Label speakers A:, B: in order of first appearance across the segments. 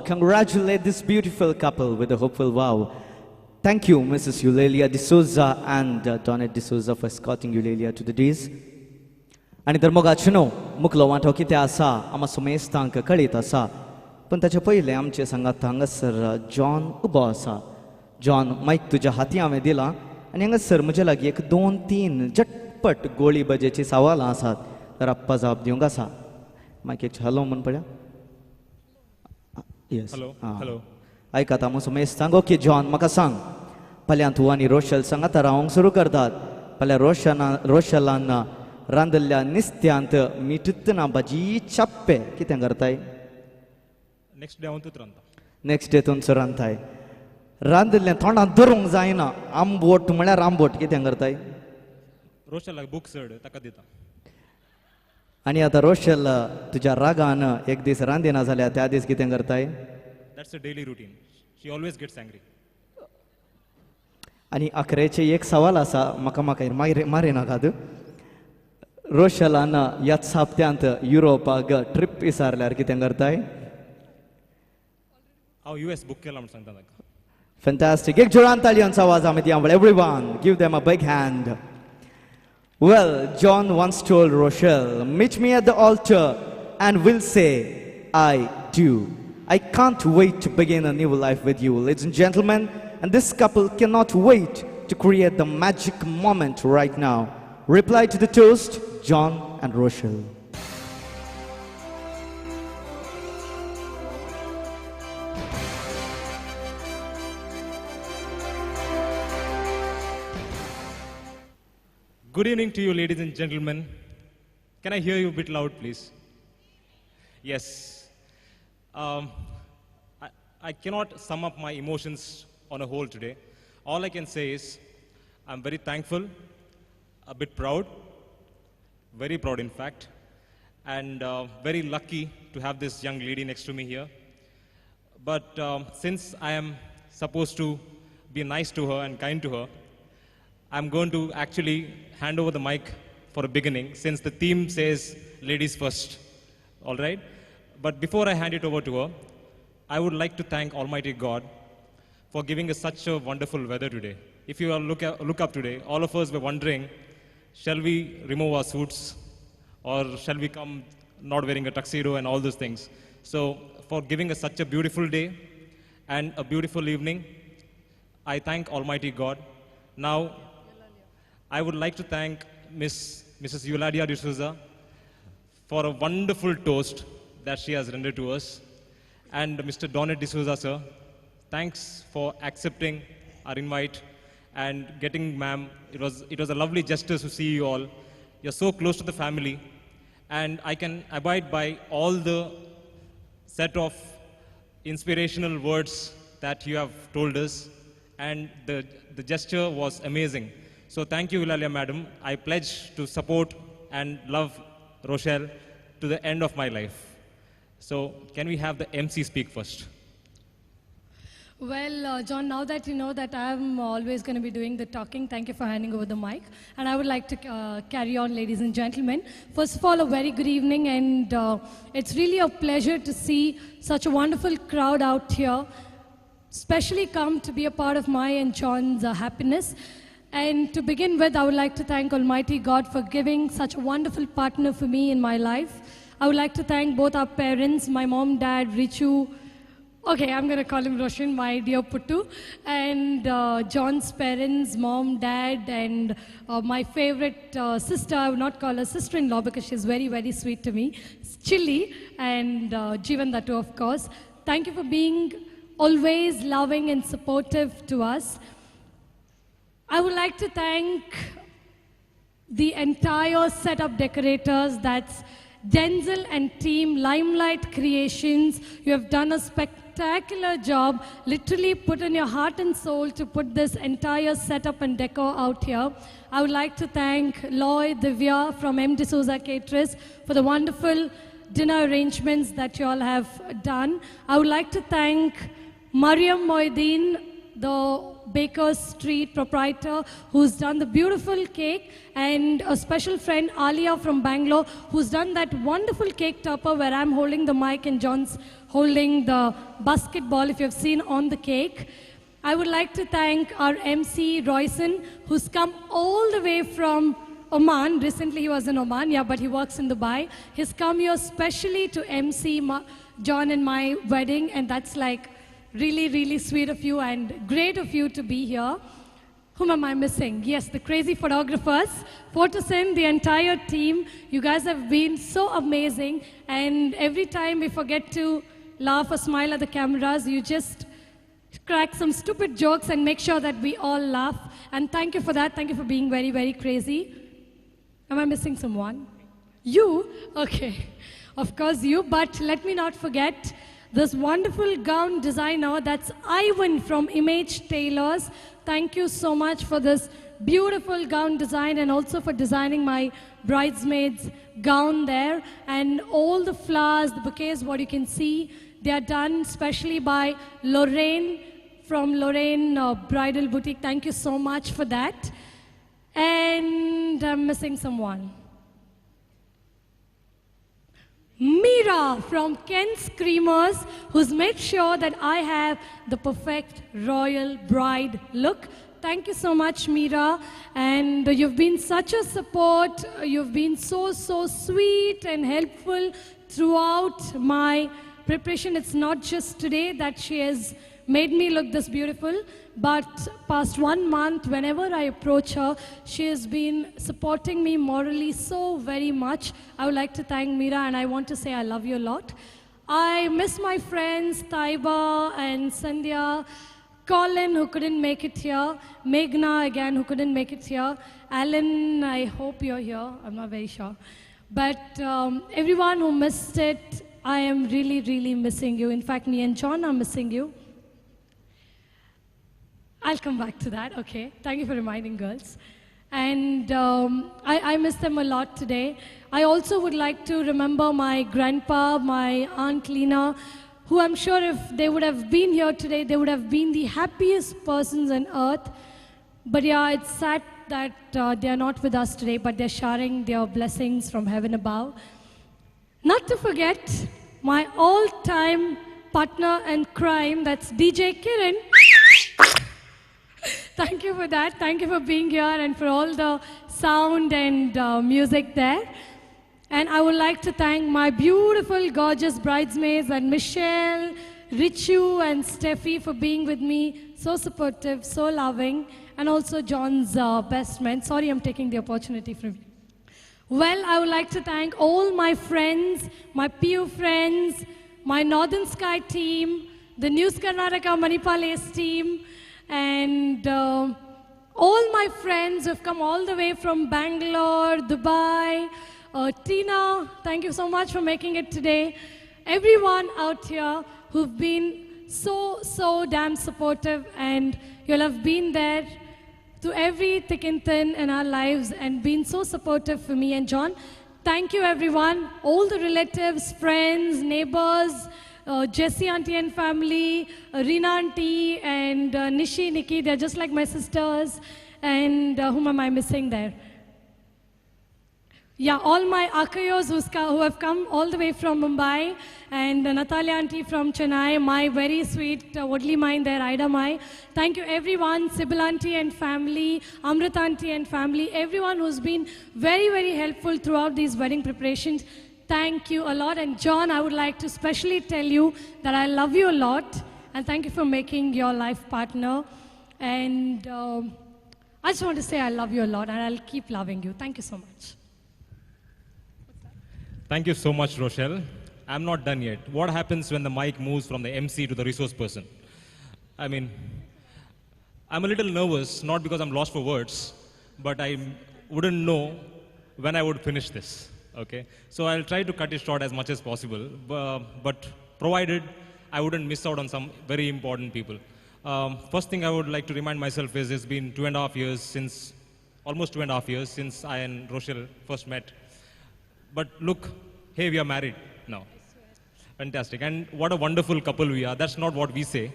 A: congratulate this beautiful couple with a hopeful vow. Thank you, Mrs. Eulalia D'Souza and Donnet D'Souza for escorting Eulalia to the dais. आणि तर मोगाचनो मुकलो वांटो कितें आसा आमा सुमेस्तांक कळीत आसा पण ताचे पयलें आमचे सांगात हांगासर जॉन उबो आसा. जॉन मायक तुज्या हाती हांवें दिलां आनी हांगासर म्हजे लागीं एक 2-3 झटपट गोळी बजेची सवालां आसात तर आप्पा जवाब दिवंक आसा. मायक एक हॅलो म्हण पळया. येस
B: हॅलो
A: आयकात आमो सुमेस्तांक. ओके जॉन म्हाका सांग फाल्यां तूं आनी रोशल सांगात रावंक सुरू करतात. फाल्यां रोशलान रांदल्ल्या निस्त्यांत मीठुत्तना भाजी चाप्पे कितें करताय?
B: नेक्स्ट डे हांव तूंच रांदता.
A: नेक्स्ट डे तुमचो रांदताय. रांदल्लें तोंडांत धरूंक जायना आंबोट म्हळ्यार आंबोट कितें करताय?
B: रोशलाक बूक चड ताका दिता.
A: आनी आतां रोशल तुज्या रागान एक दीस रांदिना जाल्यार त्या दीस कितें करताय?
B: That's a daily routine. She always gets angry.
A: आनी अकरेचे एक सवाल आसा म्हाका मारिनाकात. रोशलान ह्याच हप्त्यांत युरोपाक ट्रिप विचारल्यार कितें करताय?
B: हांव US बूक केला म्हण सांगता ताका.
A: Fantastic. एक जोरान ताळयांचो आवाज आमी दिया. Everyone, give them a big hand. Well, John once told Rochelle, meet me at the altar and we'll say, I do. I can't wait to begin a new life with you, ladies and gentlemen. And this couple cannot wait to create the magic moment right now. Reply to the toast, John and Rochelle.
B: Good evening to you, ladies and gentlemen. Can I hear you a bit loud, please? Yes. I cannot sum up my emotions on a whole today. All I can say is I'm very thankful, a bit proud, very proud in fact, and very lucky to have this young lady next to me here. But since I am supposed to be nice to her and kind to her, I'm going to actually hand over the mic for a beginning since the theme says ladies first. All right? But before I hand it over to her, I would like to thank Almighty God for giving us such a wonderful weather today. If you all look up today, all of us were wondering, shall we remove our suits or shall we come not wearing a tuxedo and all those things. So for giving us such a beautiful day and a beautiful evening, I thank Almighty God. Now, I would like to thank Mrs. Eulalia D'Souza for a wonderful toast that she has rendered to us. And Mr. Donnet D'Souza, sir, thanks for accepting our invite and getting ma'am. It was a lovely gesture to see you all. You're so close to the family. And I can abide by all the set of inspirational words that you have told us. And the gesture was amazing. So thank you, Eulalia madam. I pledge to support and love Rochelle to the end of my life. So can we have the MC speak first?
C: Well, John, now that you know that I'm always going to be doing the talking, thank you for handing over the mic. And I would like to carry on, ladies and gentlemen. First of all, a very good evening, and it's really a pleasure to see such a wonderful crowd out here, especially come to be a part of my and John's happiness. And to begin with, I would like to thank Almighty God for giving such a wonderful partner for me in my life. I would like to thank both our parents, my mom, dad, Richu. Okay, I'm going to call him Roshan, my dear Puttu. And John's parents, mom, dad, and my favorite sister. I would not call her sister-in-law because she's very, very sweet to me. It's Chilli and Jeevan too, of course. Thank you for being always loving and supportive to us. I would like to thank the entire set of decorators, that's Denzel and team, Limelight Creations. You have done a spectacular job, literally put in your heart and soul to put this entire setup and decor out here. I would like to thank Lloyd, Divya from M. D'Souza Caterers for the wonderful dinner arrangements that you all have done. I would like to thank Mariam Moideen the Baker's Street proprietor who's done the beautiful cake, and a special friend Alia from Bangalore who's done that wonderful cake topper where I'm holding the mic and John's holding the basketball, if you've seen on the cake. I would like to thank our MC Royson, who's come all the way from Oman. Recently he was in Oman, yeah, but he works in Dubai. He's come here specially to MC John and my wedding, and that's like really, really sweet of you and great of you to be here. Whom am I missing? Yes, the crazy photographers, Photosyn, the entire team. You guys have been so amazing, and every time we forget to laugh or smile at the cameras, you just crack some stupid jokes and make sure that we all laugh. And thank you for that. Thank you for being very, very crazy. Am I missing someone? You? Okay. Of course you, but let me not forget this wonderful gown designer, that's Ivan from Image Tailors. Thank you so much for this beautiful gown design and also for designing my bridesmaid's gown there. And all the flowers, the bouquets, what you can see, they are done specially by Lorraine from Lorraine Bridal Boutique. Thank you so much for that. And I'm missing someone. Meera from Ken's Creamers, who's made sure that I have the perfect royal bride look. Thank you so much, Meera. And you've been such a support. You've been so, so sweet and helpful throughout my preparation. It's not just today that she has made me look this beautiful, but past 1 month, whenever I approach her, she has been supporting me morally so very much. I would like to thank Meera, and I want to say I love you a lot. I miss my friends, Taiba and Sandhya, Colin, who couldn't make it here, Meghna, again, who couldn't make it here, Alan, I hope you're here, I'm not very sure. But everyone who missed it, I am really, really missing you. In fact, me and John are missing you. I'll come back to that, okay. Thank you for reminding, girls. And I miss them a lot today. I also would like to remember my grandpa, my Aunt Lena, who I'm sure if they would have been here today, they would have been the happiest persons on earth. But yeah, it's sad that they are not with us today, but they're sharing their blessings from heaven above. Not to forget my all-time partner in crime, that's DJ Kiran. Thank you for that. Thank you for being here and for all the sound and music there. And I would like to thank my beautiful, gorgeous bridesmaids and Michelle, Richu and Steffi for being with me. So supportive, so loving. And also John's best man. Sorry, I'm taking the opportunity from you. Well, I would like to thank all my friends, my PU friends, my Northern Sky team, the News Karnataka Manipal Ace team, and all my friends who have come all the way from Bangalore, Dubai. Tina, thank you so much for making it today. Everyone out here who've been so, so damn supportive, and you'll have been there to every thick and thin in our lives and been so supportive for me and John. Thank you, everyone. All the relatives, friends, neighbors, Jessie auntie and family, Reena auntie and Nishi, Nikki, they're just like my sisters. And whom am I missing there? Yeah, all my Akayos who have come all the way from Mumbai, and Natalia auntie from Chennai, my very sweet Wadli Mai there, Ida Mai. Thank you everyone, Sibyl auntie and family, Amrit auntie and family, everyone who's been very, very helpful throughout these wedding preparations. Thank you a lot. And John, I would like to specially tell you that I love you a lot, and thank you for making your life partner. And I just want to say I love you a lot, and I'll keep loving you. Thank you so much.
B: Thank you so much, Roshal. I'm not done yet. What happens when the mic moves from the MC to the resource person? I mean, I'm a little nervous, not because I'm lost for words, but I wouldn't know when I would finish this, okay? So I'll try to cut it short as much as possible, but provided I wouldn't miss out on some very important people. First thing I would like to remind myself is it's been almost 2.5 years since I and Roshal first met. But look, hey, we are married now. Fantastic. And what a wonderful couple we are. That's not what we say.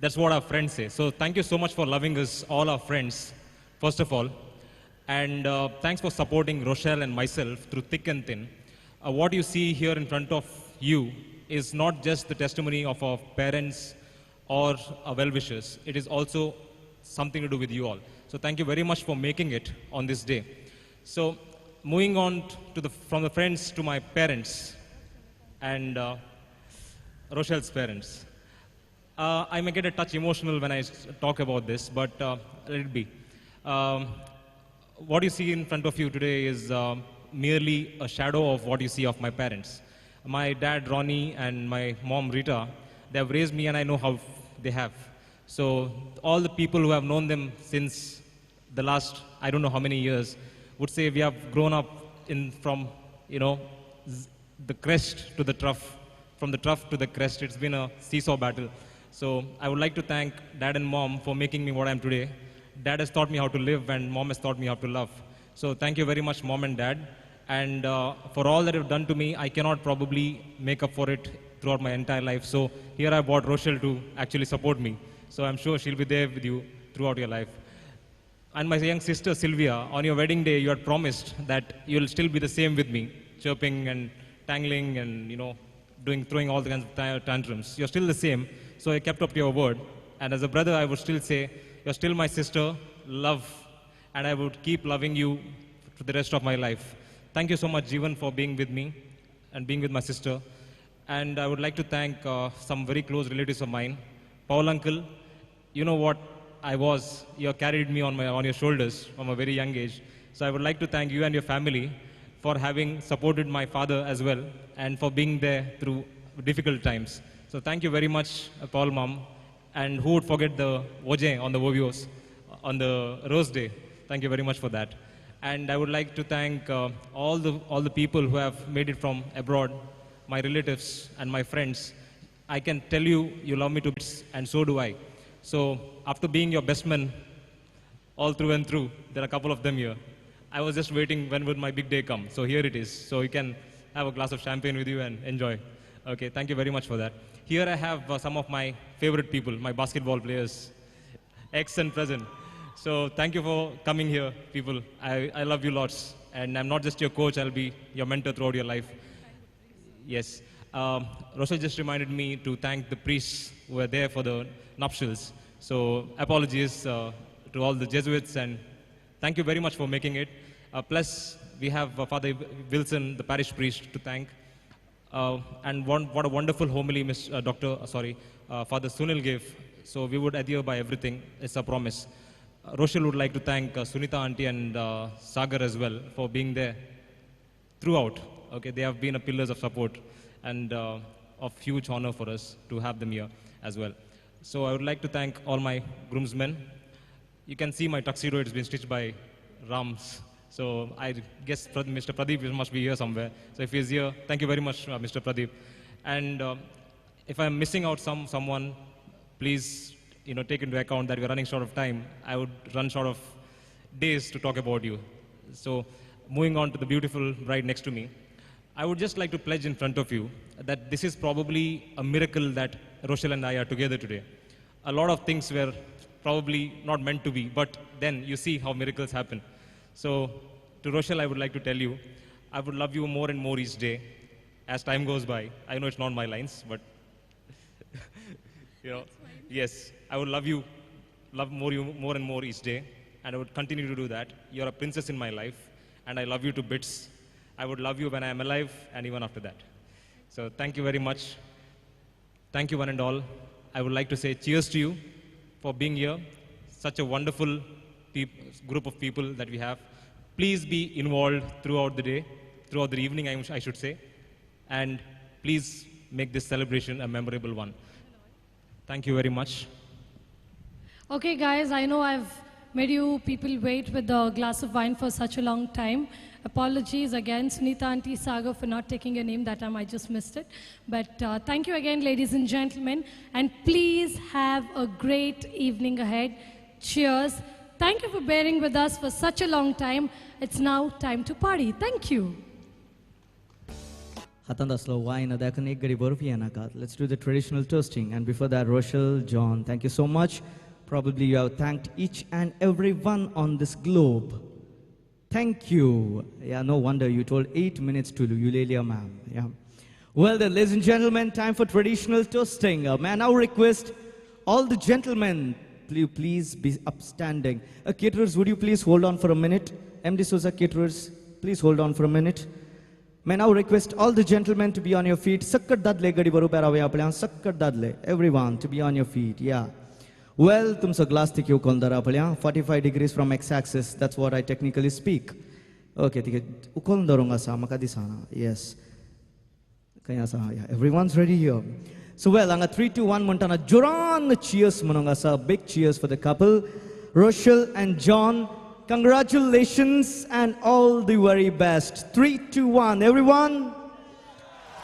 B: That's what our friends say. So thank you so much for loving us, all our friends, first of all. And thanks for supporting Roshal and myself through thick and thin. What you see here in front of you is not just the testimony of our parents or our well-wishers. It is also something to do with you all. So thank you very much for making it on this day. So moving on to from the friends to my parents and Roshal's parents. I may get a touch emotional when I talk about this, but let it be. What you see in front of you today is merely a shadow of what you see of my parents. My dad, Ronnie, and my mom, Rita, they have raised me and I know how they have. So all the people who have known them since the last, I don't know how many years, would say we have grown up from, the crest to the trough, from the trough to the crest. It's been a seesaw battle. So I would like to thank Dad and Mom for making me what I am today. Dad has taught me how to live and Mom has taught me how to love. So thank you very much, Mom and Dad. And for all that you've done to me, I cannot probably make up for it throughout my entire life. So here I brought Roshal to actually support me. So I'm sure she'll be there with you throughout your life. And my young sister, Sylvia, on your wedding day, you had promised that you'll still be the same with me, chirping and tangling and, throwing all the kinds of tantrums. You're still the same. So I kept up to your word. And as a brother, I would still say, you're still my sister, love, and I would keep loving you for the rest of my life. Thank you so much, Jeevan, for being with me and being with my sister. And I would like to thank some very close relatives of mine. Paul uncle, you know what I was. You carried me on your shoulders from a very young age. So I would like to thank you and your family for having supported my father as well and for being there through difficult times. So thank you very much, Paul mom. And who would forget the Oje on the Vovios on the Rose Day? Thank you very much for that. And I would like to thank all the people who have made it from abroad, my relatives and my friends. I can tell you, you love me to bits, and so do I. So after being your best man all through and through, there are a couple of them here. I was just waiting when would my big day come. So here it is. So you can have a glass of champagne with you and enjoy. Okay, thank you very much for that. Here I have some of my favorite people, my basketball players, ex and present. So thank you for coming here, people. I love you lots. And I'm not just your coach, I'll be your mentor throughout your life. Yes. Roshal just reminded me to thank the priests who were there for the nuptials. So apologies to all the Jesuits and thank you very much for making it. Plus, we have Father Wilson, the parish priest, to thank. And what a wonderful homily Father Sunil gave. So we would adhere by everything. It's a promise. Roshal would like to thank Sunita auntie and Sagar as well for being there throughout. Okay, they have been a pillars of support and of huge honor for us to have them here as well. So I would like to thank all my groomsmen. You can see my tuxedo, it's been stitched by Rams. So I guess Mr. Pradeep must be here somewhere. So if he's here, thank you very much, Mr. Pradeep. And if I'm missing out someone, please take into account that we're running short of time. I would run short of days to talk about you. So moving on to the beautiful bride next to me, I would just like to pledge in front of you that this is probably a miracle that Roshal and I are together today. A lot of things were probably not meant to be, but then you see how miracles happen. So to Roshal, I would like to tell you, I would love you more and more each day as time goes by. I know it's not my lines, but yes, I would love you more and more each day, and I would continue to do that. You're a princess in my life, and I love you to bits. I would love you when I am alive and even after that. So thank you very much. Thank you one and all. I would like to say cheers to you for being here. Such a wonderful group of people that we have. Please be involved throughout the day, throughout the evening, I should say. And please make this celebration a memorable one. Thank you very much.
C: Okay, guys, I know I've made you people wait with a glass of wine for such a long time. Apologies again, Sunita Auntie Sagar, for not taking your name that time. I just missed it. But thank you again, ladies and gentlemen. And please have a great evening ahead. Cheers. Thank you for bearing with us for such a long time. It's now time to party. Thank you.
A: Hatandaslo wine adakhan ek gadi boru piyana ka. Let's do the traditional toasting. And before that, Roshal, John, thank you so much. Probably you have thanked each and every one on this globe. Thank you. Yeah, no wonder you told 8 minutes to Eulalia ma'am. Yeah. Well then, ladies and gentlemen, time for traditional toasting. May I now request all the gentlemen, please be upstanding. Caterers, would you please hold on for a minute? MD Souza caterers, please hold on for a minute. May I now request all the gentlemen to be on your feet. Sakkar dadle gadi baru perawe apalyan. Sakkar dadle. Everyone to be on your feet. Yeah. Well, tum sa glass tikyo koldara apalyan. 45 degrees from x-axis. That's what I technically speak. Okay, tikyo ukoldarunga sa makadisana. Yes. Kaya sa yeah. Everyone's ready here. So well, anga 3, 2, 1 montana joran cheers manonga sa. Big cheers for the couple, Roshal and John. Congratulations and all the very best. 3, 2, 1. Everyone,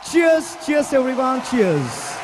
A: cheers, cheers, everyone, cheers.